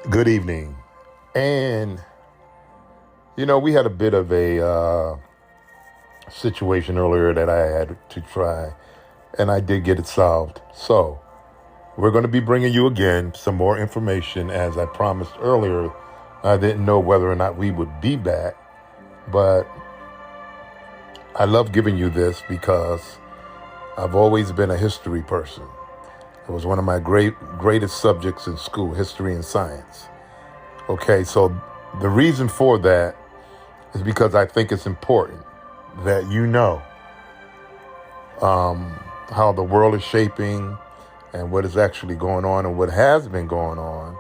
Good evening. And, we had a bit of a situation earlier that I had to try, and I did get it solved. So, we're going to be bringing you again some more information. As I promised earlier, I didn't know whether or not we would be back, but I love giving you this because I've always been a history person. It was one of my greatest subjects in school, history and science. Okay, so the reason for that is because I think it's important that you know how the world is shaping and what is actually going on and what has been going on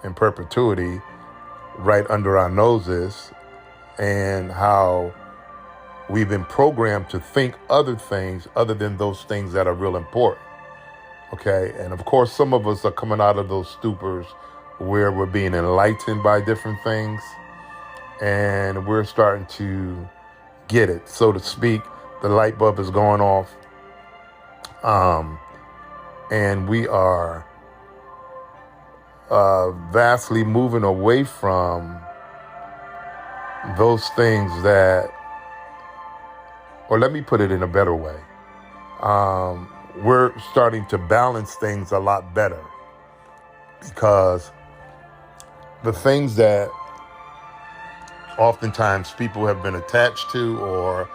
in perpetuity right under our noses, and how we've been programmed to think other things other than those things that are real important. Okay, and of course, some of us are coming out of those stupors where we're being enlightened by different things, and we're starting to get it, so to speak. The light bulb is going off, and we are vastly moving away from those things that, or let me put it in a better way. We're starting to balance things a lot better, because the things that oftentimes people have been attached to or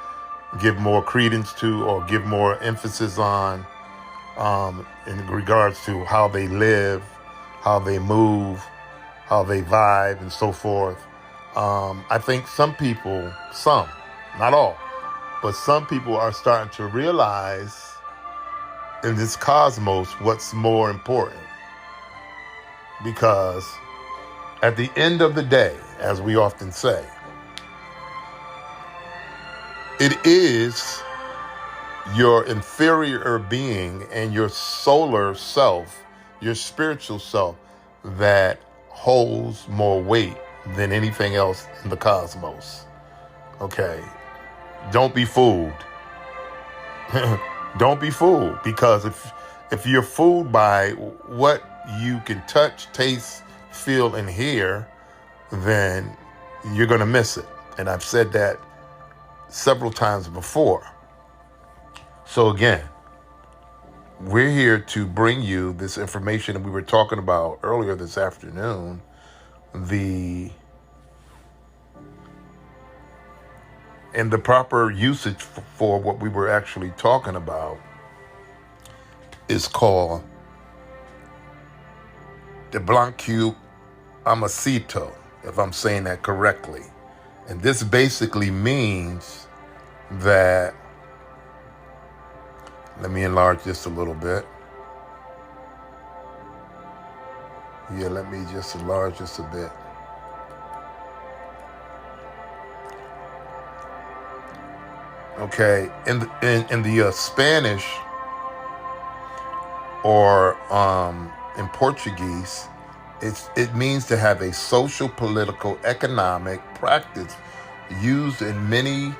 give more credence to or give more emphasis on, in regards to how they live, how they move, how they vibe, and so forth. I think some people, not all, but some people are starting to realize in this cosmos what's more important. Because at the end of the day, as we often say, it is your inferior being and your solar self, your spiritual self, that holds more weight than anything else in the cosmos. Okay? Don't be fooled. Don't be fooled, because if you're fooled by what you can touch, taste, feel, and hear, then you're going to miss it. And I've said that several times before. So again, we're here to bring you this information that we were talking about earlier this afternoon. And the proper usage for what we were actually talking about is called the Blanque Amacito, if I'm saying that correctly. And this basically means that, let me enlarge this a little bit. Yeah, let me just enlarge this a bit. Okay, in the Spanish, or in Portuguese, it means to have a social, political, economic practice used in many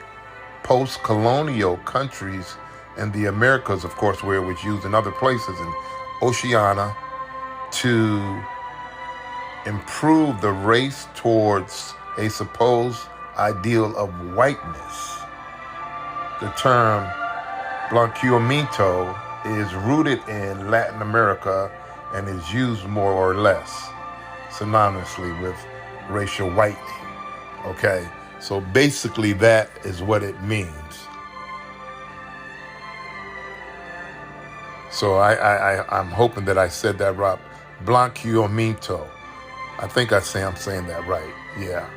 post-colonial countries in the Americas, of course, where it was used in other places in Oceania, to improve the race towards a supposed ideal of whiteness. The term blanqueamiento is rooted in Latin America and is used more or less synonymously with racial whitening. Okay, so basically that is what it means. So I'm hoping that I said that right. Blanqueamiento. I think I'm saying that right. Yeah.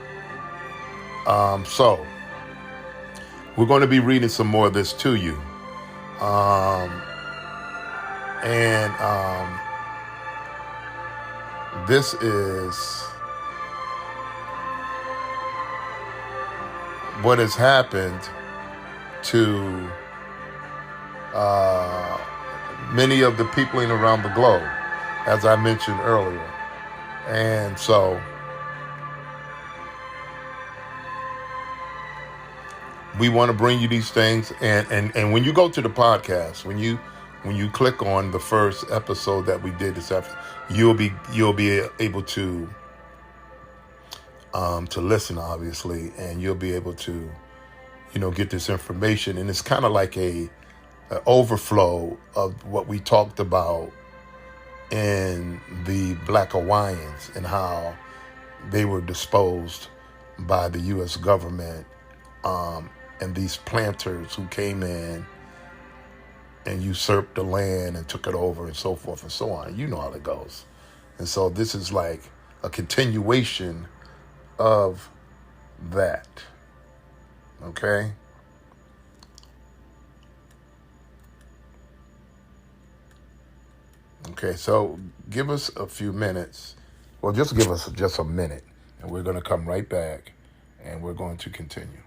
So we're going to be reading some more of this to you. This is what has happened to many of the people around the globe, as I mentioned earlier. And so we want to bring you these things. And when you go to the podcast, when when you click on the first episode that we did this afternoon, you'll be able to listen, obviously, and you'll be able to get this information. And it's kind of like a overflow of what we talked about in the Black Hawaiians and how they were disposed by the U.S. government, and these planters who came in and usurped the land and took it over and so forth and so on. You know how it goes. And so this is like a continuation of that. Okay? Okay, so give us a few minutes. Well, just give us just a minute, and we're going to come right back, and we're going to continue.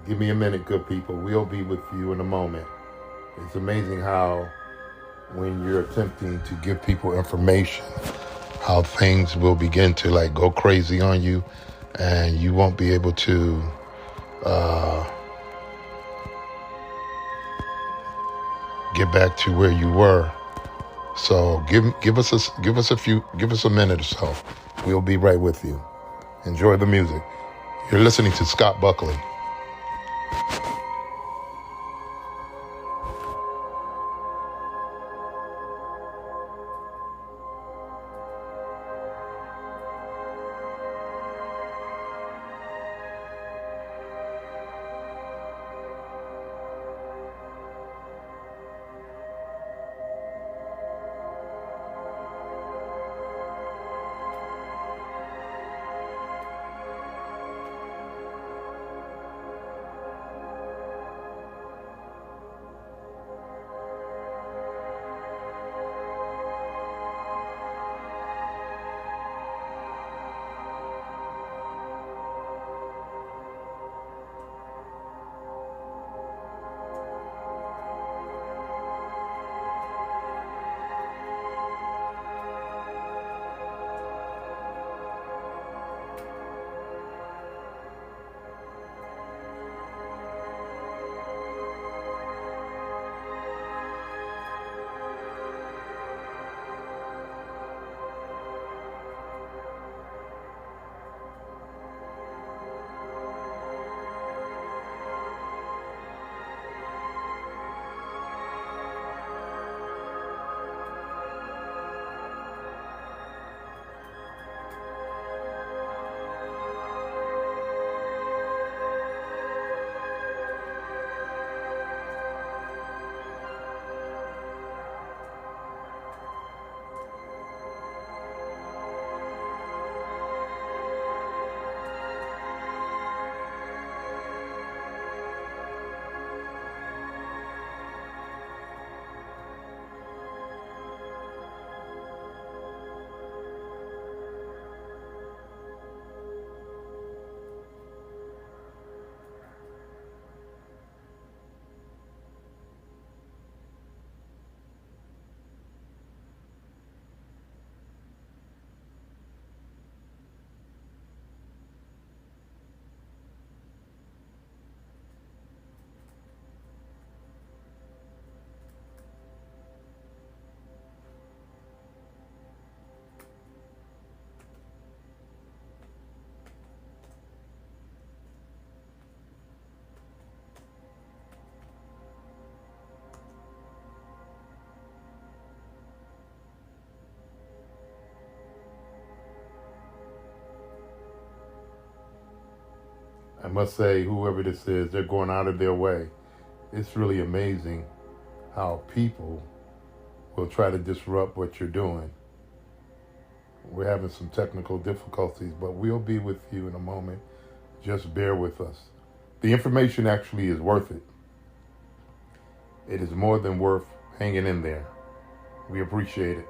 Give me a minute, good people. We'll be with you in a moment. It's amazing how when you're attempting to give people information, how things will begin to like go crazy on you, and you won't be able to get back to where you were. So give us a minute or so. We'll be right with you. Enjoy the music. You're listening to Scott Buckley. I must say, whoever this is, they're going out of their way. It's really amazing how people will try to disrupt what you're doing. We're having some technical difficulties, but we'll be with you in a moment. Just bear with us. The information actually is worth it. It is more than worth hanging in there. We appreciate it.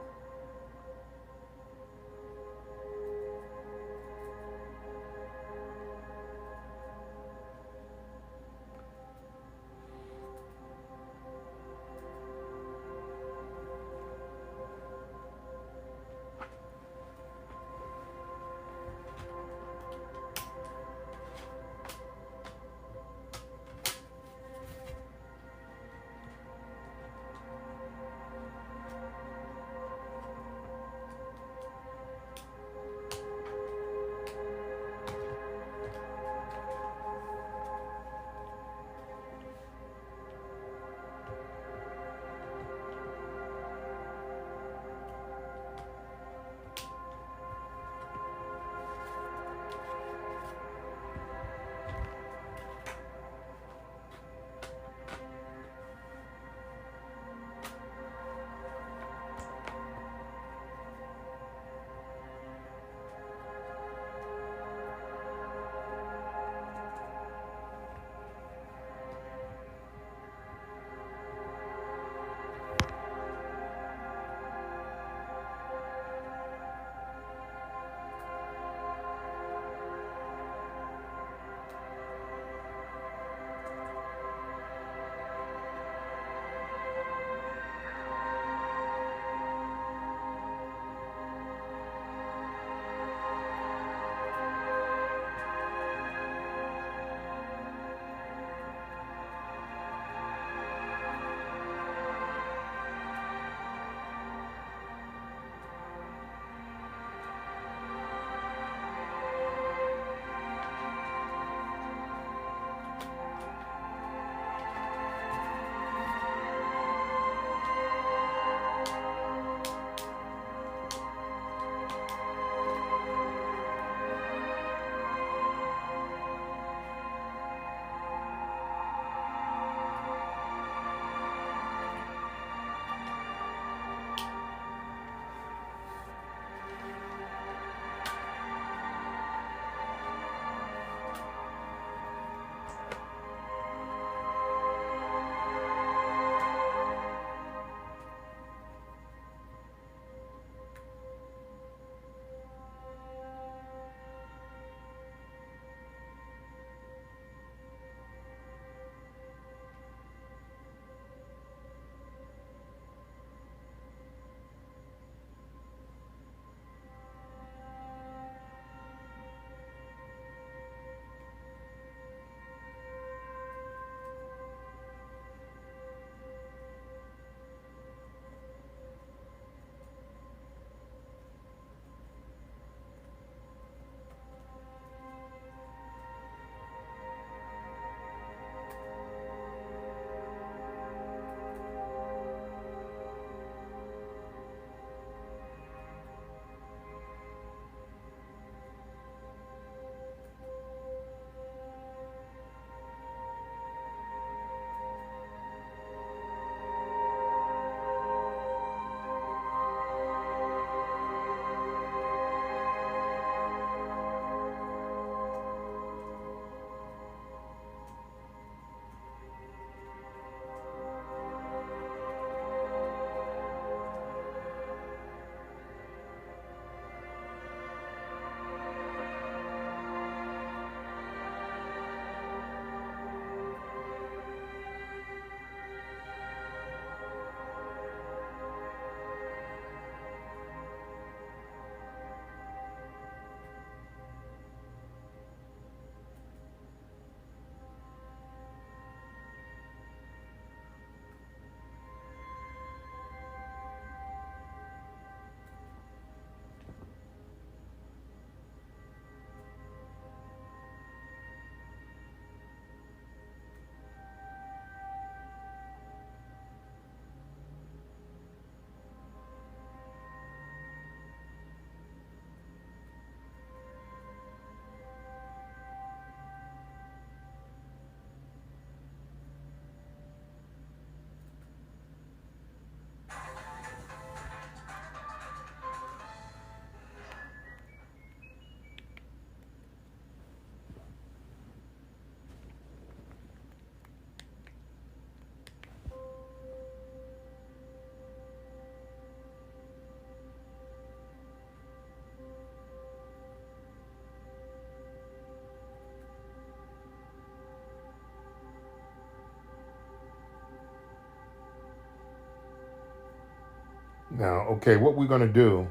Now, okay, what we're going to do,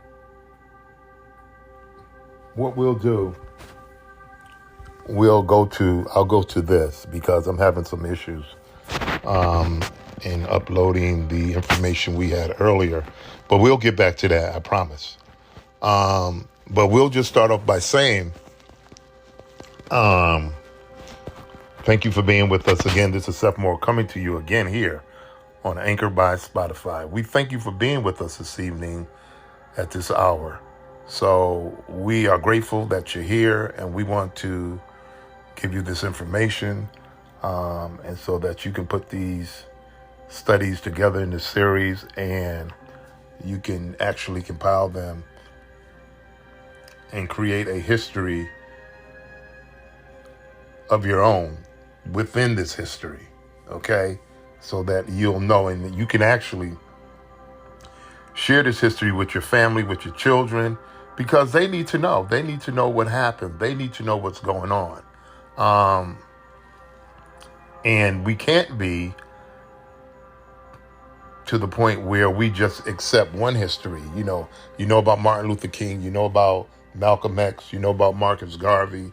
what we'll do, I'll go to this because I'm having some issues in uploading the information we had earlier. But we'll get back to that, I promise. But we'll just start off by saying, thank you for being with us again. This is Seth Moore coming to you again here on Anchor by Spotify. We thank you for being with us this evening at this hour. So we are grateful that you're here, and we want to give you this information, and so that you can put these studies together in this series, and you can actually compile them and create a history of your own within this history, okay? So that you'll know, and that you can actually share this history with your family, with your children, because they need to know. They need to know what happened. They need to know what's going on. And we can't be to the point where we just accept one history. You know about Martin Luther King, you know about Malcolm X, you know about Marcus Garvey,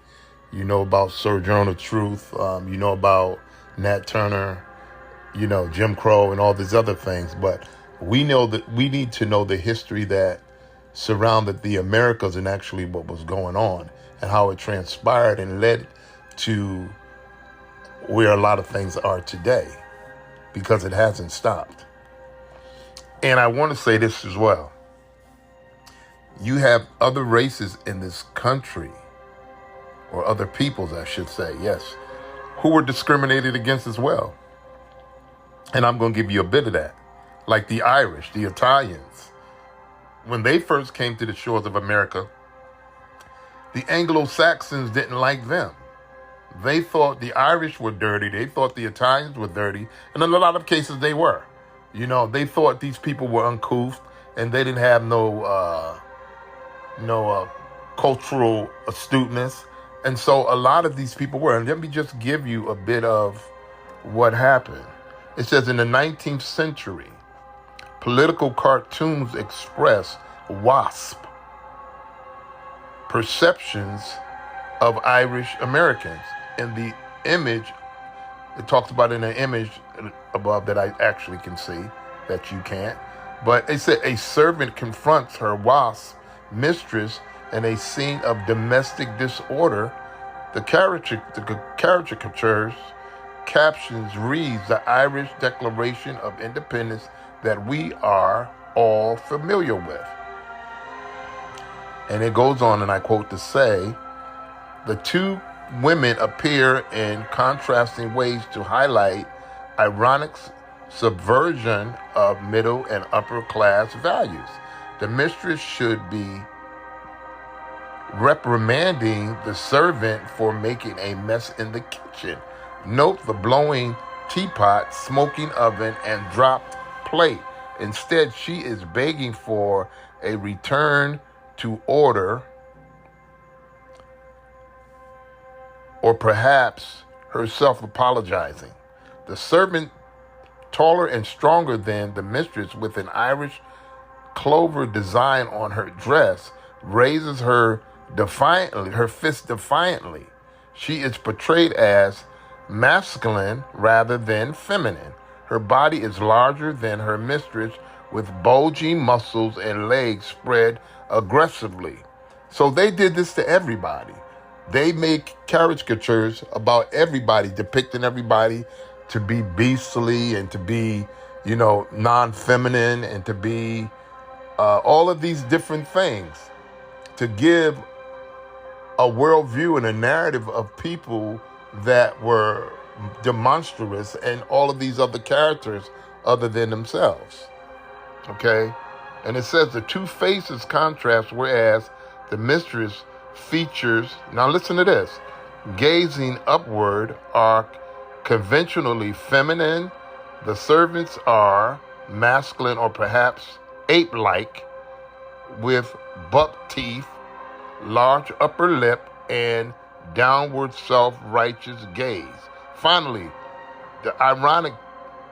you know about Sojourner Truth, you know about Nat Turner, you know, Jim Crow and all these other things. But we know that we need to know the history that surrounded the Americas and actually what was going on and how it transpired and led to where a lot of things are today, because it hasn't stopped. And I want to say this as well. You have other races in this country, or other peoples, I should say, yes, who were discriminated against as well. And I'm going to give you a bit of that. Like the Irish, the Italians. When they first came to the shores of America, the Anglo-Saxons didn't like them. They thought the Irish were dirty. They thought the Italians were dirty. And in a lot of cases, they were. You know, they thought these people were uncouth, and they didn't have no cultural astuteness. And so a lot of these people were. And let me just give you a bit of what happened. It says in the 19th century, political cartoons express WASP perceptions of Irish Americans. In the image, it talks about in the image above that I actually can see, that you can't. But it said a servant confronts her WASP mistress in a scene of domestic disorder. The caricatures captions reads the Irish Declaration of Independence that we are all familiar with. And it goes on, and I quote, to say, the two women appear in contrasting ways to highlight ironic subversion of middle and upper class values. The mistress should be reprimanding the servant for making a mess in the kitchen. Note the blowing teapot, smoking oven, and dropped plate. Instead, she is begging for a return to order, or perhaps herself apologizing. The servant, taller and stronger than the mistress, with an Irish clover design on her dress, raises her fist defiantly. She is portrayed as masculine rather than feminine. Her body is larger than her mistress, with bulging muscles and legs spread aggressively. So they did this to everybody. They make caricatures about everybody, depicting everybody to be beastly and to be, non-feminine, and to be all of these different things, to give a worldview and a narrative of people that were demonstrous and all of these other characters other than themselves. Okay? And it says the two faces contrast, whereas the mistress features, now listen to this, gazing upward, are conventionally feminine. The servants are masculine or perhaps ape-like, with buck teeth, large upper lip, and downward self-righteous gaze. Finally, the ironic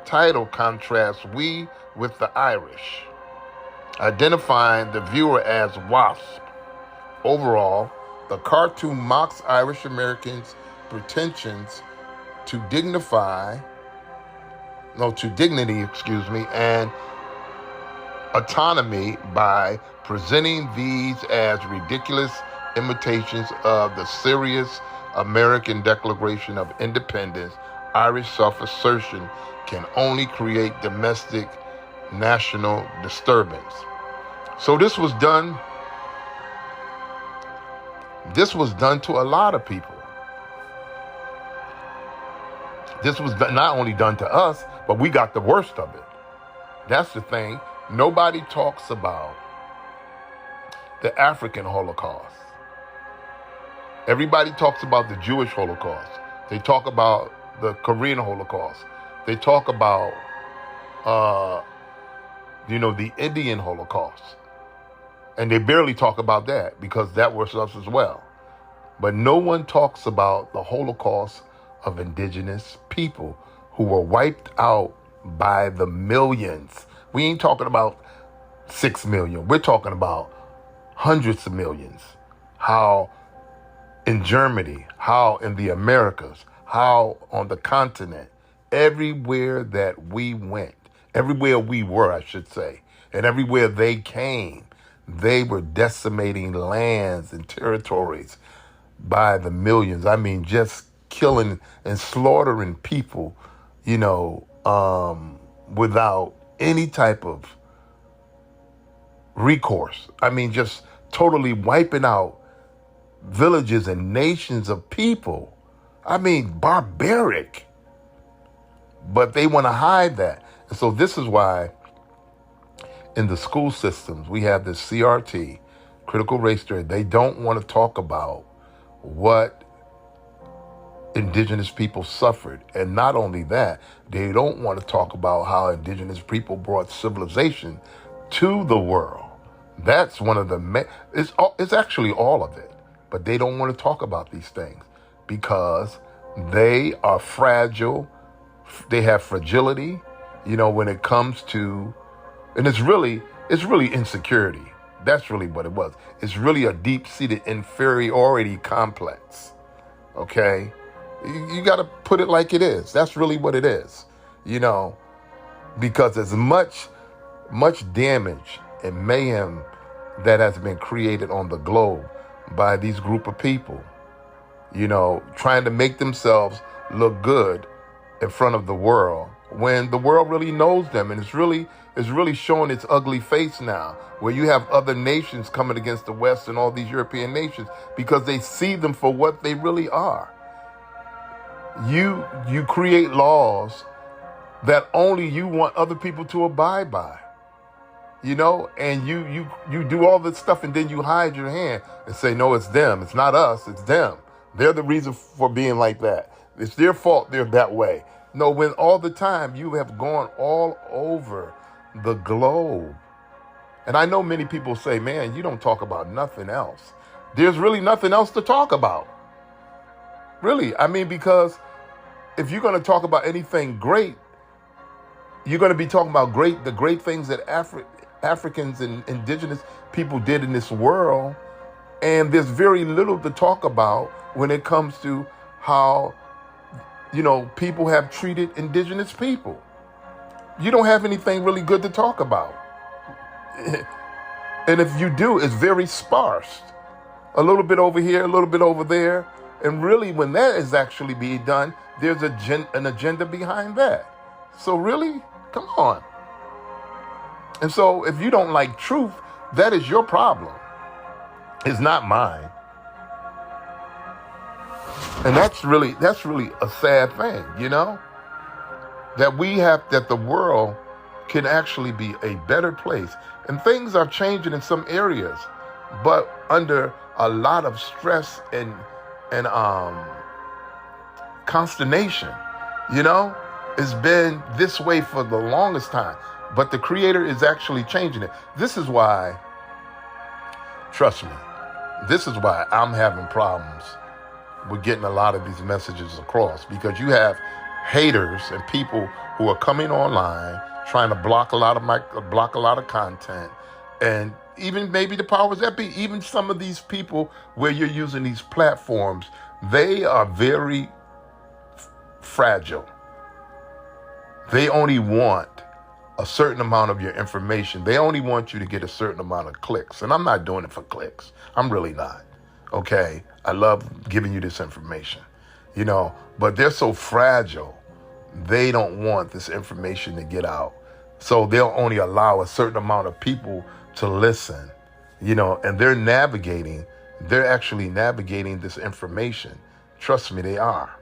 title contrasts we with the Irish. identifying the viewer as WASP. Overall, the cartoon mocks Irish Americans' pretensions to dignity, and autonomy by presenting these as ridiculous imitations of the serious American Declaration of Independence. Irish self-assertion can only create domestic national disturbance. So this was done to a lot of people. This was not only done to us, but we got the worst of it. That's the thing. Nobody talks about the African Holocaust. Everybody talks about the Jewish Holocaust. They talk about the Korean Holocaust. They talk about, the Indian Holocaust. And they barely talk about that because that was us as well. But no one talks about the Holocaust of indigenous people who were wiped out by the millions. We ain't talking about 6 million. We're talking about hundreds of millions. How in Germany, how in the Americas, how on the continent, everywhere that we went, everywhere we were, I should say, and everywhere they came, they were decimating lands and territories by the millions. I mean, just killing and slaughtering people, without any type of recourse. I mean, just totally wiping out villages and nations of people. I mean, barbaric. But they want to hide that. And so this is why in the school systems, we have this CRT, critical race theory. They don't want to talk about what indigenous people suffered. And not only that, they don't want to talk about how indigenous people brought civilization to the world. That's one of the it's actually all of it. But they don't want to talk about these things because they are fragile. They have fragility, when it comes to, and it's really insecurity. That's really what it was. It's really a deep-seated inferiority complex. Okay? You got to put it like it is. That's really what it is. Because as much damage and mayhem that has been created on the globe by these group of people, trying to make themselves look good in front of the world when the world really knows them, and it's really showing its ugly face now, where you have other nations coming against the West and all these European nations because they see them for what they really are. You create laws that only you want other people to abide by, and you do all this stuff, and then you hide your hand and say, no, it's them. It's not us. It's them. They're the reason for being like that. It's their fault they're that way. No, when all the time you have gone all over the globe. And I know many people say, man, you don't talk about nothing else. There's really nothing else to talk about. Really. I mean, because if you're going to talk about anything great, you're going to be talking about the great things that Africans and indigenous people did in this world. And there's very little to talk about when it comes to how, people have treated indigenous people. You don't have anything really good to talk about. And if you do, it's very sparse. A little bit over here, a little bit over there. And really, when that is actually being done, there's an agenda behind that. So really, come on. And so if you don't like truth, that is your problem. It's not mine. And that's really a sad thing, that the world can actually be a better place. And things are changing in some areas, but under a lot of stress and consternation. It's been this way for the longest time, but the Creator is actually changing it. This is why, trust me, this is why I'm having problems with getting a lot of these messages across, because you have haters and people who are coming online trying to block a lot of content, And even maybe the powers that be, even some of these people where you're using these platforms, they are very fragile. They only want a certain amount of your information. They only want you to get a certain amount of clicks. And I'm not doing it for clicks. I'm really not. Okay? I love giving you this information, but they're so fragile. They don't want this information to get out. So they'll only allow a certain amount of people to listen, and they're actually navigating this information. Trust me, they are.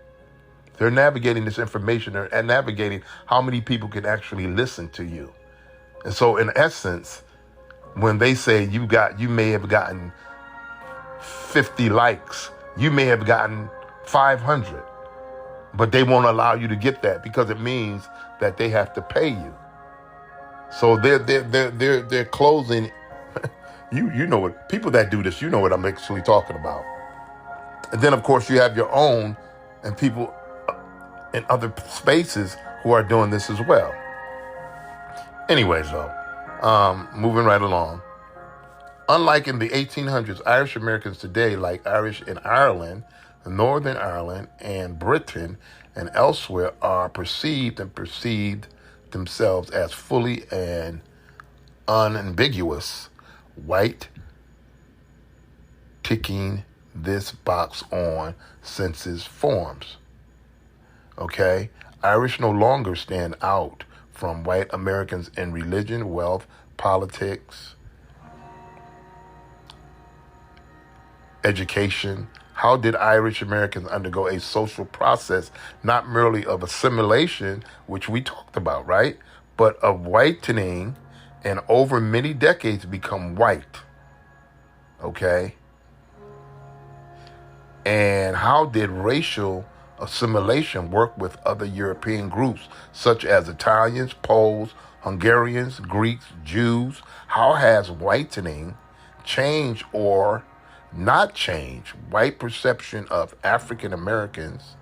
They're navigating this information and navigating how many people can actually listen to you. And so in essence, when they say you may have gotten 50 likes, you may have gotten 500, but they won't allow you to get that because it means that they have to pay you. So they're closing. You know what, people that do this, you know what I'm actually talking about. And then of course you have your own and people in other spaces who are doing this as well. Anyways though, moving right along. Unlike in the 1800s, Irish Americans today, like Irish in Ireland, Northern Ireland, and Britain, and elsewhere, are perceived themselves as fully and unambiguous white, ticking this box on census forms. Okay? Irish no longer stand out from white Americans in religion, wealth, politics, education. How did Irish Americans undergo a social process, not merely of assimilation, which we talked about, right? But of whitening, and over many decades become white. Okay? And how did racial assimilation work with other European groups, such as Italians, Poles, Hungarians, Greeks, Jews? How has whitening changed or not change white perception of African Americans,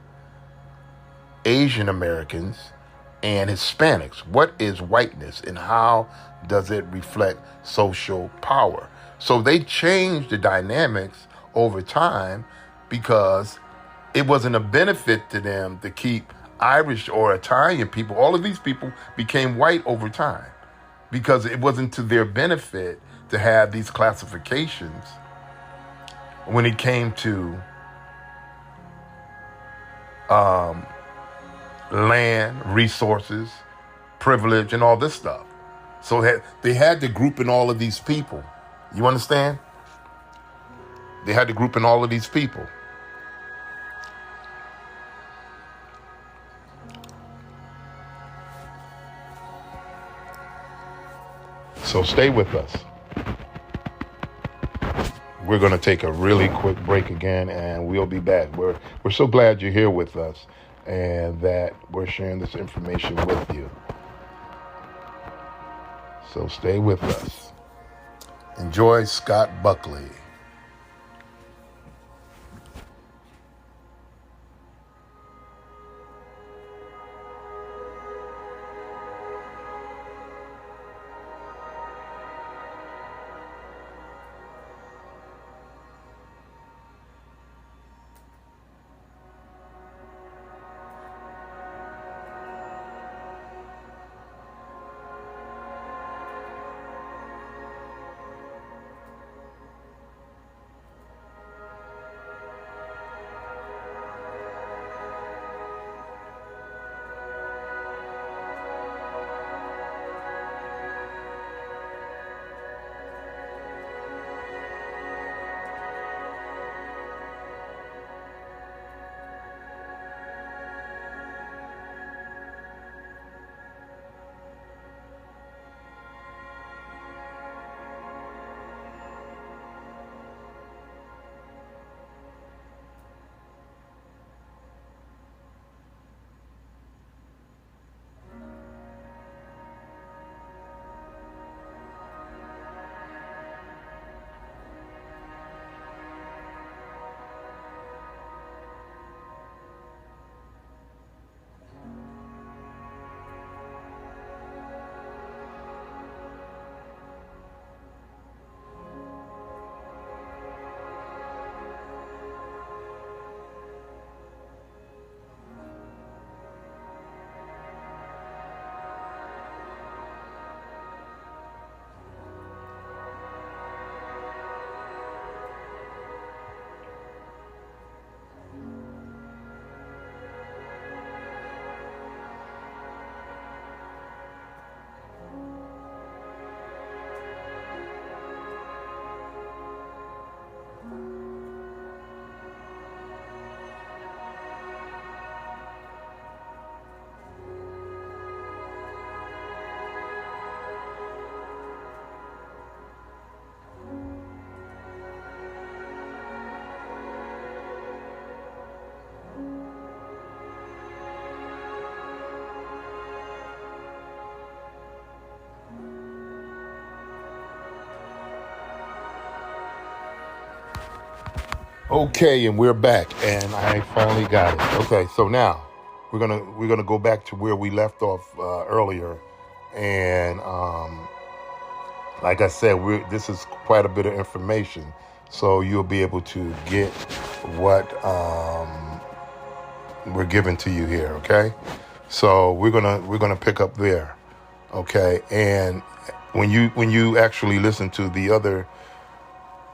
Asian Americans, and Hispanics? What is whiteness and how does it reflect social power? So they changed the dynamics over time because it wasn't a benefit to them to keep Irish or Italian people. All of these people became white over time because it wasn't to their benefit to have these classifications when it came to land, resources, privilege, and all this stuff. So they had to group in all of these people. You understand? They had to group in all of these people. So stay with us. We're going to take a really quick break again, and we'll be back. We're so glad you're here with us and that we're sharing this information with you. So stay with us. Enjoy Scott Buckley. Okay, and we're back, and I finally got it. Okay, so now we're gonna go back to where we left off earlier, and like I said, this is quite a bit of information, so you'll be able to get what we're giving to you here. Okay, so we're gonna pick up there. Okay, and when you actually listen to the other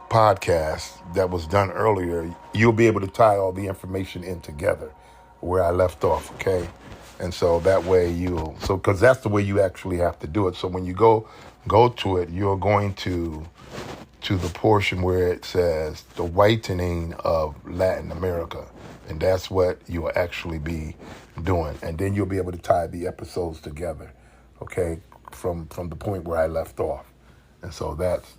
podcast that was done earlier, you'll be able to tie all the information in together where I left off, okay? And so that way because that's the way you actually have to do it. So when you go to it, you're going to the portion where it says the whitening of Latin America. And that's what you'll actually be doing. And then you'll be able to tie the episodes together, okay, from the point where I left off. And so that's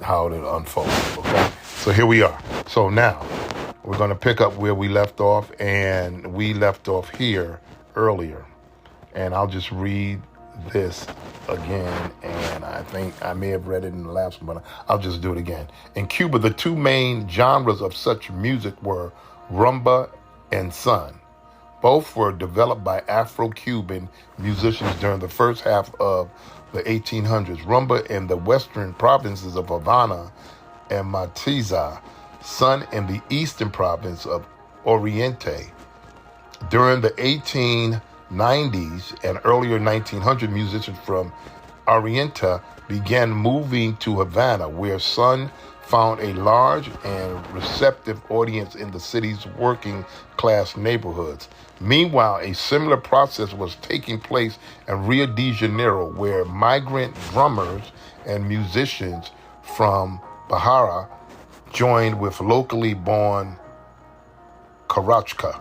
how it unfolds, okay? So here we are. So now we're going to pick up where we left off, and we left off here earlier. And I'll just read this again, and I think I may have read it in the last one, but I'll just do it again. In Cuba, the two main genres of such music were rumba and son. Both were developed by Afro-Cuban musicians during the first half of the 1800s. Rumba in the western provinces of Havana and Matiza, son in the eastern province of Oriente. During the 1890s and earlier 1900, musicians from Oriente began moving to Havana, where son found a large and receptive audience in the city's working class neighborhoods. Meanwhile, a similar process was taking place in Rio de Janeiro, where migrant drummers and musicians from Bahia joined with locally born Carrasca.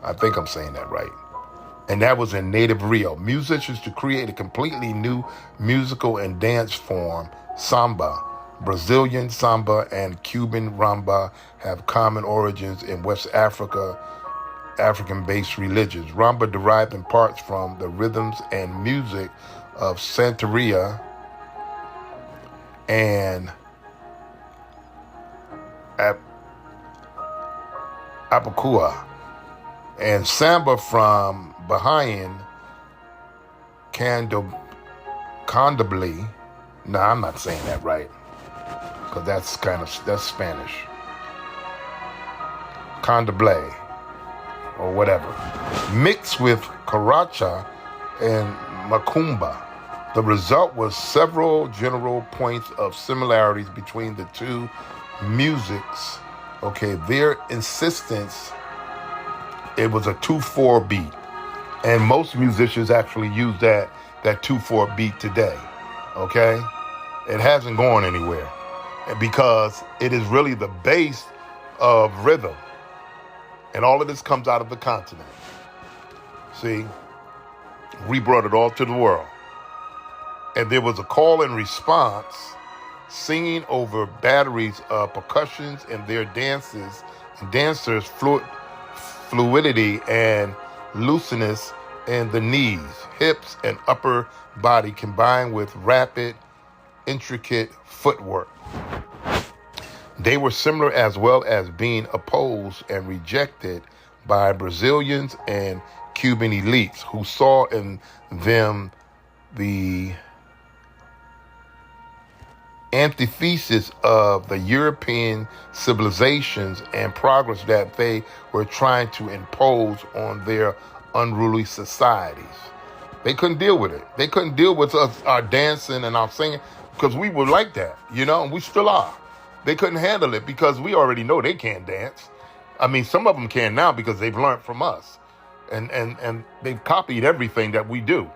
I think I'm saying that right. And that was in native Rio. Musicians to create a completely new musical and dance form, samba. Brazilian samba and Cuban rumba have common origins in West Africa, African-based religions. Rumba derived in parts from the rhythms and music of Santeria and Apakua, and samba from Bahian Candomblé. No, I'm not saying that right, because that's Spanish. Candomblé, or whatever, mixed with Caracha and Macumba. The result was several general points of similarities between the two musics. Okay, their insistence, it was a 2/4 beat. And most musicians actually use that 2/4 beat today. Okay? It hasn't gone anywhere because it is really the base of rhythm. And all of this comes out of the continent. See? We brought it all to the world. And there was a call and response, singing over batteries of percussions and their dances and dancers' fluidity and looseness in the knees, hips, and upper body combined with rapid, intricate footwork. They were similar as well as being opposed and rejected by Brazilians and Cuban elites who saw in them the antithesis of the European civilizations and progress that they were trying to impose on their unruly societies. They couldn't deal with it. They couldn't deal with us, our dancing and our singing, because we were like that, and we still are. They couldn't handle it because we already know they can't dance. I mean, some of them can now because they've learned from us. And they've copied everything that we do,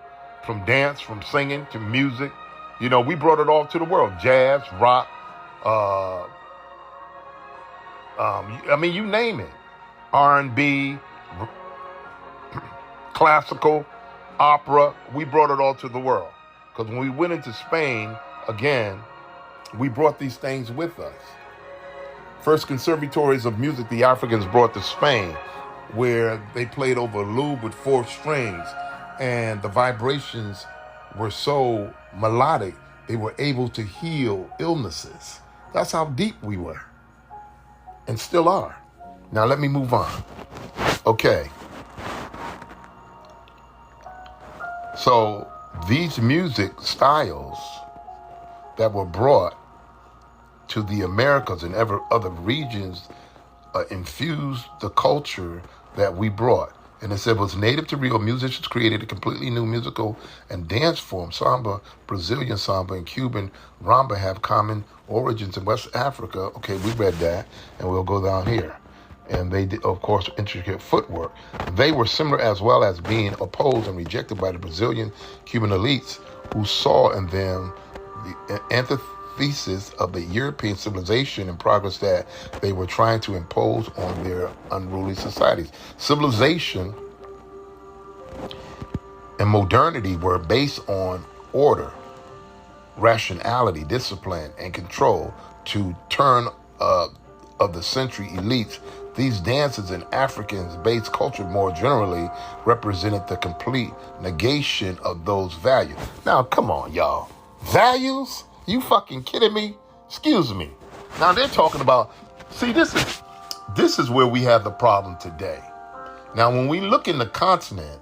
from dance, from singing to music. We brought it all to the world. Jazz, rock, you name it. R&B, classical, opera. We brought it all to the world. Because when we went into Spain, again, we brought these things with us. First conservatories of music the Africans brought to Spain, where they played over lute with 4 strings, and the vibrations were so melodic They were able to heal illnesses. That's how deep we were and still are. Now let me move on. Okay. So these music styles that were brought to the Americas and other regions infused the culture that we brought. And it said it was native to Rio. Musicians created a completely new musical and dance form. Samba, Brazilian samba, and Cuban rumba have common origins in West Africa. Okay, we read that, and we'll go down here. And they did, of course, intricate footwork. They were similar as well as being opposed and rejected by the Brazilian Cuban elites who saw in them the antithesis of the European civilization and progress that they were trying to impose on their unruly societies. Civilization and modernity were based on order, rationality, discipline, and control. To turn of the century elites, these dances in African-based culture more generally represented the complete negation of those values. Now, come on, y'all. Values? You fucking kidding me? Excuse me. Now they're talking about, see, this is where we have the problem today. Now, when we look in the continent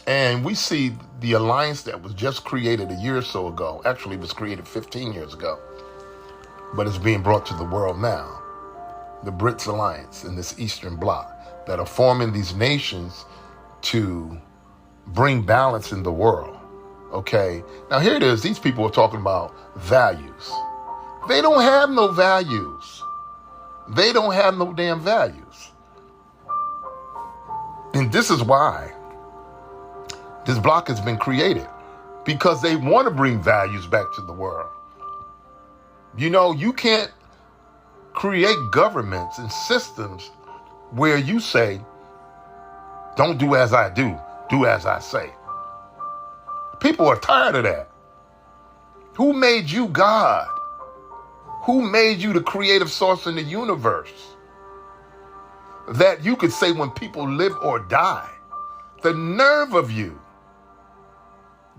and we see the alliance that was just created a year or so ago, actually it was created 15 years ago, but it's being brought to the world now. The BRICS alliance in this Eastern Bloc that are forming these nations to bring balance in the world. Okay, now here it is. These people are talking about values. They don't have no values. They don't have no damn values. And this is why this block has been created, because they want to bring values back to the world. You know, you can't create governments and systems where you say, don't do as I do, do as I say. People are tired of that. Who made you God? Who made you the creative source in the universe? That you could say when people live or die. The nerve of you,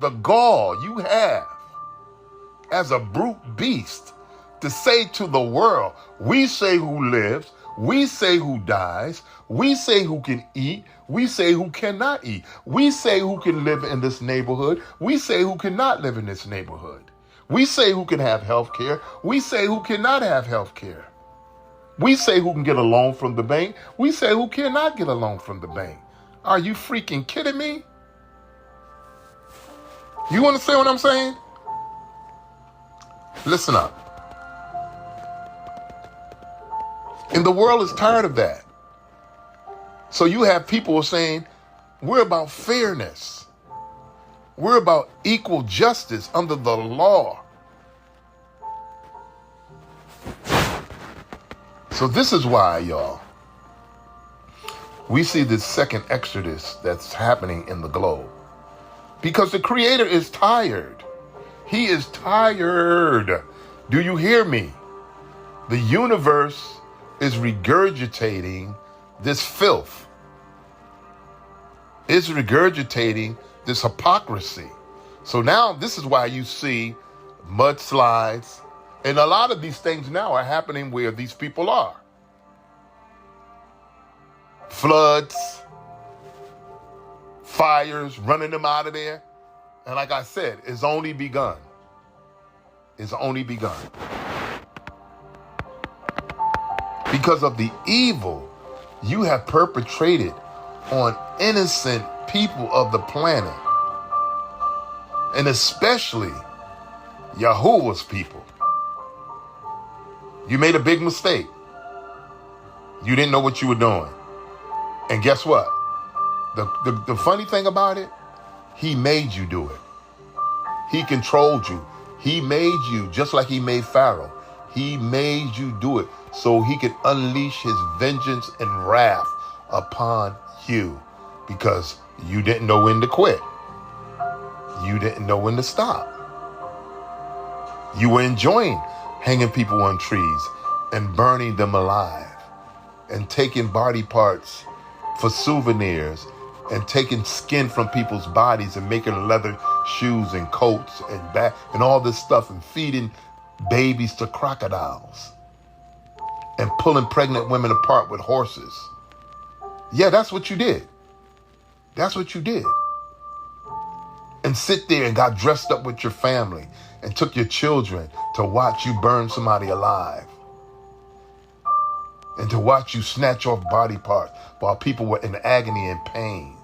the gall you have as a brute beast to say to the world, we say who lives, we say who dies, we say who can eat, we say who cannot eat, we say who can live in this neighborhood, we say who cannot live in this neighborhood, we say who can have health care, we say who cannot have health care, we say who can get a loan from the bank, we say who cannot get a loan from the bank. Are you freaking kidding me? You understand what I'm saying? Listen up. And the world is tired of that. So you have people saying, we're about fairness. We're about equal justice under the law. So this is why, y'all, we see this second exodus that's happening in the globe. Because the Creator is tired. He is tired. Do you hear me? The universe is regurgitating this filth. It's regurgitating this hypocrisy. So now this is why you see mudslides. And a lot of these things now are happening where these people are. Floods, fires, running them out of there. And like I said, it's only begun. It's only begun. Because of the evil you have perpetrated on innocent people of the planet. And especially Yahuwah's people. You made a big mistake. You didn't know what you were doing. And guess what? The funny thing about it, he made you do it. He controlled you. He made you just like he made Pharaoh. He made you do it so he could unleash his vengeance and wrath upon you, because you didn't know when to quit. You didn't know when to stop. You were enjoying hanging people on trees and burning them alive and taking body parts for souvenirs and taking skin from people's bodies and making leather shoes and coats and all this stuff and feeding babies to crocodiles and pulling pregnant women apart with horses. Yeah, that's what you did. That's what you did. And sit there and got dressed up with your family and took your children to watch you burn somebody alive and to watch you snatch off body parts while people were in agony and pain,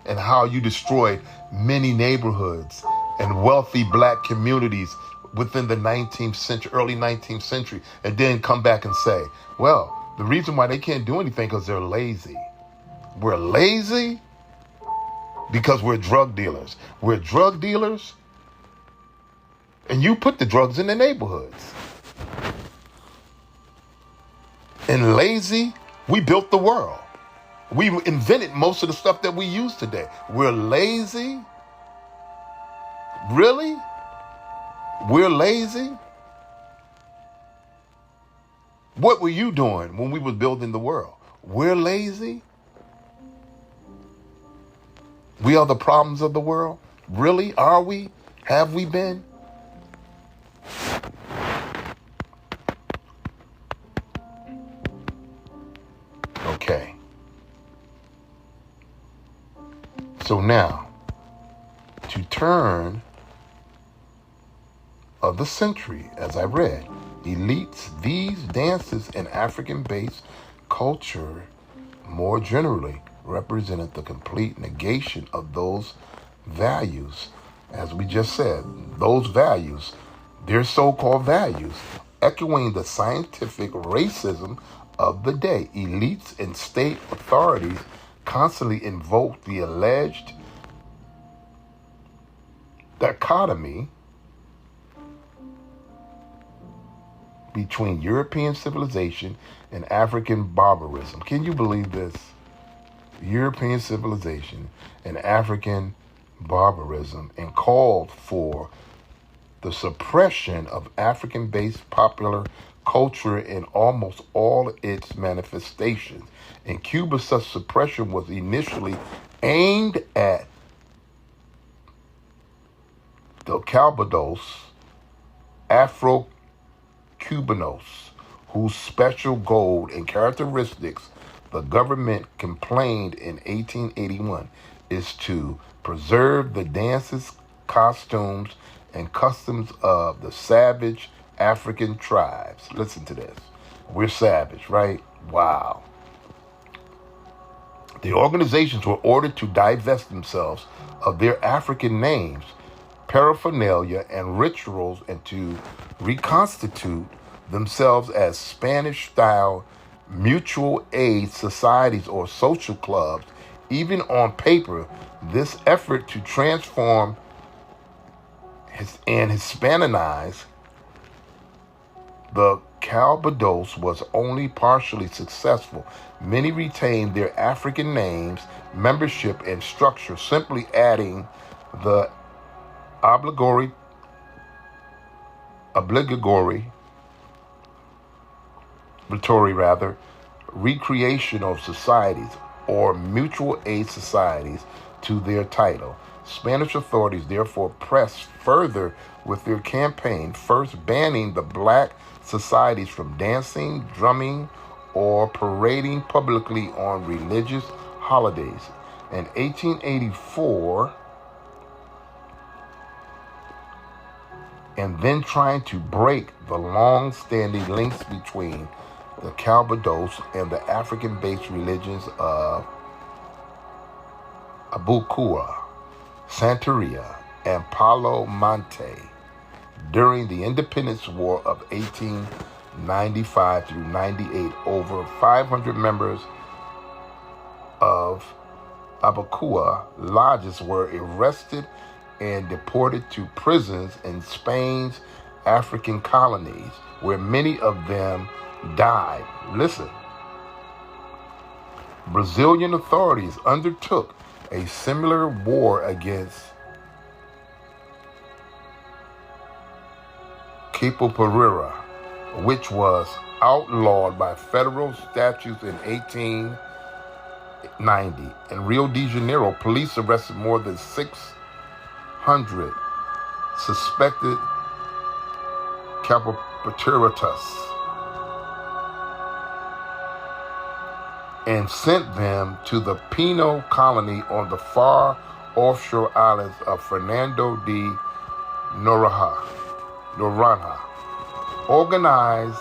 and how you destroyed many neighborhoods and wealthy black communities within the 19th century, early 19th century, and then come back and say, well, the reason why they can't do anything because they're lazy. We're lazy because we're drug dealers. We're drug dealers, and you put the drugs in the neighborhoods. And lazy, we built the world. We invented most of the stuff that we use today. We're lazy? Really? We're lazy? What were you doing when we were building the world? We're lazy? We are the problems of the world? Really? Are we? Have we been? Okay. So now, to turn of the century, as I read, elites, these dances in African-based culture more generally represented the complete negation of those values. As we just said, those values, their so-called values, echoing the scientific racism of the day. Elites and state authorities constantly invoked the alleged dichotomy between European civilization and African barbarism. Can you believe this? European civilization and African barbarism, and called for the suppression of African-based popular culture in almost all its manifestations. In Cuba, such suppression was initially aimed at the Calvados Afro-Cubanos, whose special goal and characteristics the government complained in 1881 is to preserve the dances, costumes, and customs of the savage African tribes. Listen to this. We're savage, right? Wow. The organizations were ordered to divest themselves of their African names, paraphernalia, and rituals, and to reconstitute themselves as Spanish-style mutual aid societies or social clubs. Even on paper, this effort to transform and Hispanize the Calvados was only partially successful. Many retained their African names, membership, and structure, simply adding the obligatory recreational societies or mutual aid societies to their title. Spanish authorities therefore pressed further with their campaign, first banning the black societies from dancing, drumming, or parading publicly on religious holidays. In 1884, and then trying to break the long-standing links between the Calvados and the African-based religions of Abukua, Santeria, and Palo Monte. During the Independence War of 1895 through 98, over 500 members of Abukua lodges were arrested and deported to prisons in Spain's African colonies, where many of them died. Listen. Brazilian authorities undertook a similar war against Capoeira, which was outlawed by federal statutes in 18 90. In Rio de Janeiro, police arrested more than 600 suspected capopatiratus and sent them to the penal colony on the far offshore islands of Fernando de Noronha. Organized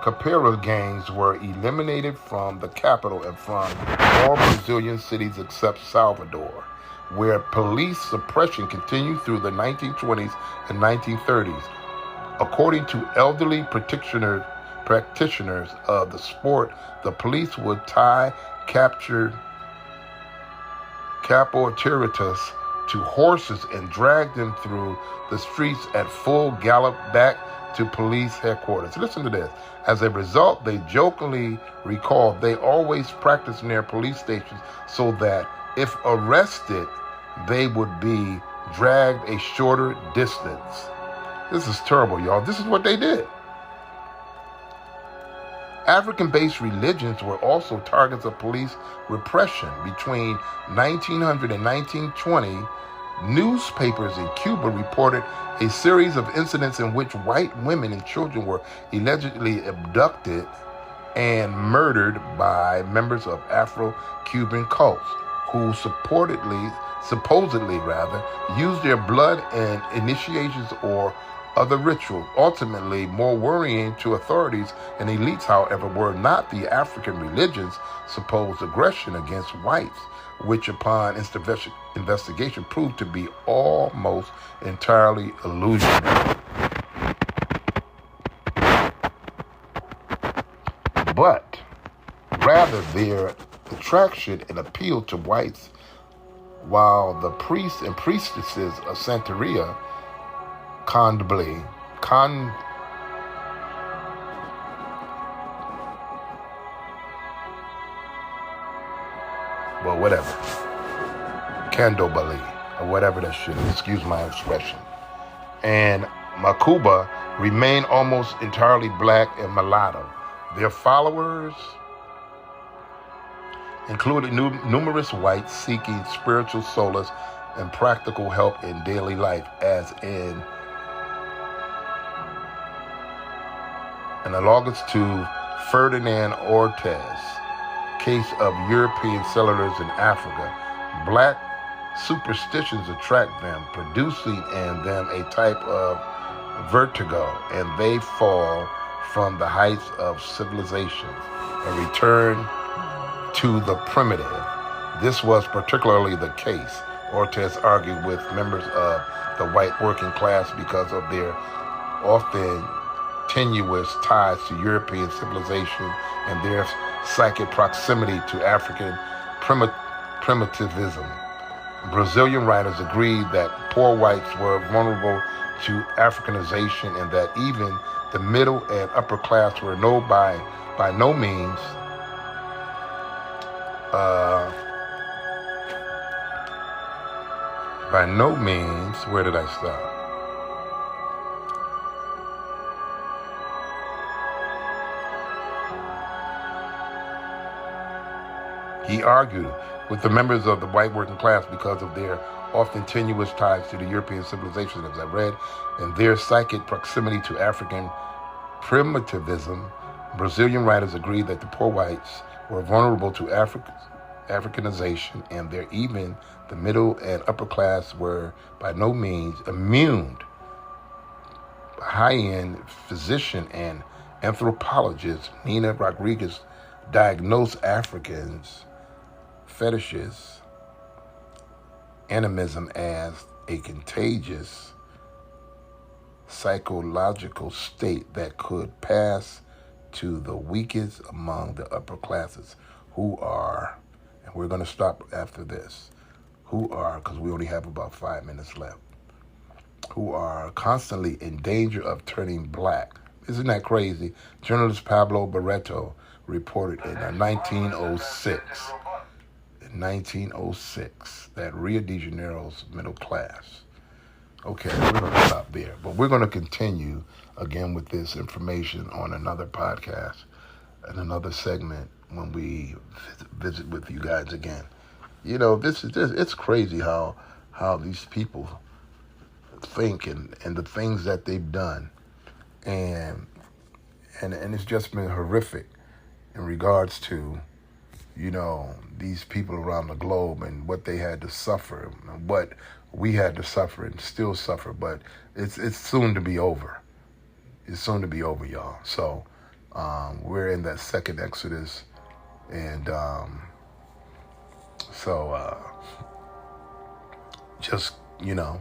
capoeira gangs were eliminated from the capital and from all Brazilian cities except Salvador, where police suppression continued through the 1920s and 1930s. According to elderly practitioners of the sport, the police would tie captured capoeiritas to horses and drag them through the streets at full gallop back to police headquarters. Listen to this. As a result, they jokingly recalled they always practiced near police stations so that if arrested, they would be dragged a shorter distance. This is terrible, y'all. This is what they did. African-based religions were also targets of police repression. Between 1900 and 1920, newspapers in Cuba reported a series of incidents in which white women and children were allegedly abducted and murdered by members of Afro-Cuban cults who supposedly used their blood in initiations or other rituals. Ultimately, more worrying to authorities and elites, however, were not the African religion's supposed aggression against whites, which upon investigation proved to be almost entirely illusionary, but rather their attraction and appeal to whites, while the priests and priestesses of Santeria Candomblé, or whatever that shit is, excuse my expression, and Macuba remain almost entirely black and mulatto. Their followers included numerous whites seeking spiritual solace and practical help in daily life, as in analogous to Ferdinand Ortiz case of European settlers in Africa. Black superstitions attract them, producing in them a type of vertigo, and they fall from the heights of civilization and return to the primitive. This was particularly the case, Ortiz argued, with members of the white working class because of their often tenuous ties to European civilization and their psychic proximity to African primitivism. Brazilian writers agreed that poor whites were vulnerable to Africanization and that even the middle and upper class were by no means where did I stop? He argued with the members of the white working class because of their often tenuous ties to the European civilization, as I read, and their psychic proximity to African primitivism. Brazilian writers agreed that the poor whites were vulnerable to Africanization, and even the middle and upper class were by no means immune. High-end physician and anthropologist Nina Rodriguez diagnosed Africans' fetishes, animism as a contagious psychological state that could pass to the weakest among the upper classes who are, and we're going to stop after this, because we only have about 5 minutes left, who are constantly in danger of turning black. Isn't that crazy? Journalist Pablo Barreto reported in 1906 that Rio de Janeiro's middle class. Okay, we're going to stop there. But we're going to continue again with this information on another podcast and another segment when we visit with you guys again. You know, it's crazy how these people think and the things that they've done, and and it's just been horrific in regards to, you know, these people around the globe and what they had to suffer and what we had to suffer and still suffer. But it's soon to be over. It's soon to be over, y'all. So we're in that second Exodus, and just, you know,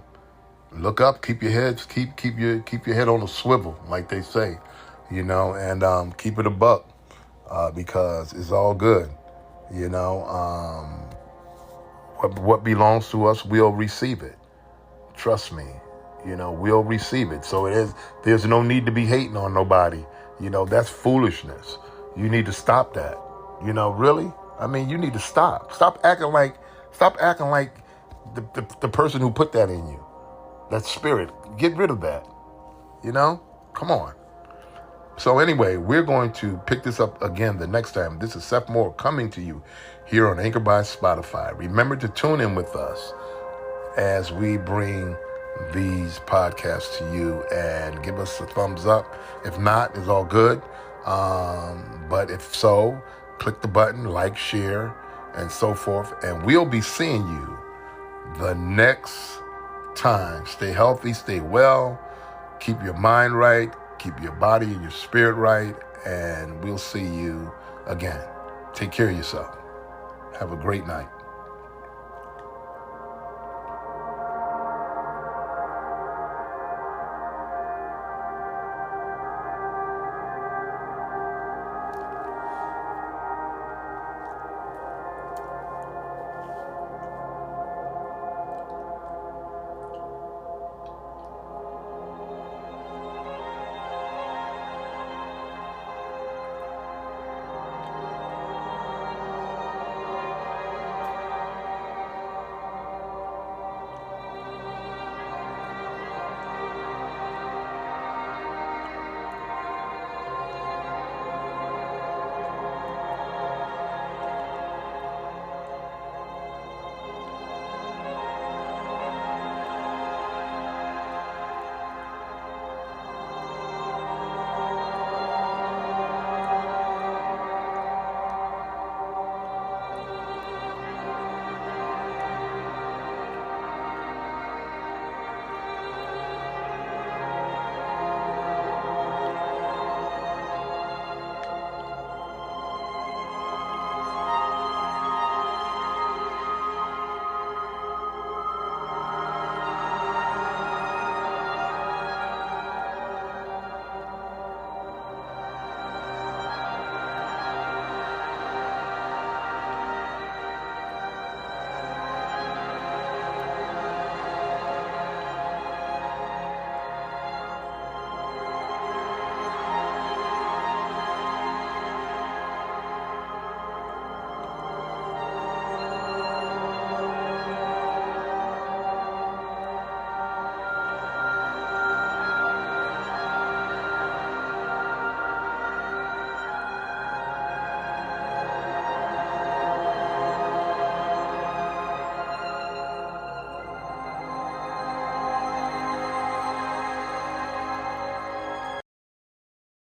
look up, keep your heads, keep your head on a swivel, like they say, you know, and keep it a buck, because it's all good, you know. What belongs to us, we'll receive it. Trust me, you know, we'll receive it. So there's no need to be hating on nobody. You know, that's foolishness. You need to stop that. You know, really? I mean, you need to stop. Stop acting like the person who put that in you. That spirit. Get rid of that. You know? Come on. So anyway, we're going to pick this up again the next time. This is Seth Moore coming to you here on Anchor by Spotify. Remember to tune in with us as we bring these podcasts to you, and give us a thumbs up. If not, it's all good. But if so, click the button, like, share, and so forth. And we'll be seeing you the next time. Stay healthy, stay well, keep your mind right, keep your body and your spirit right, and we'll see you again. Take care of yourself. Have a great night.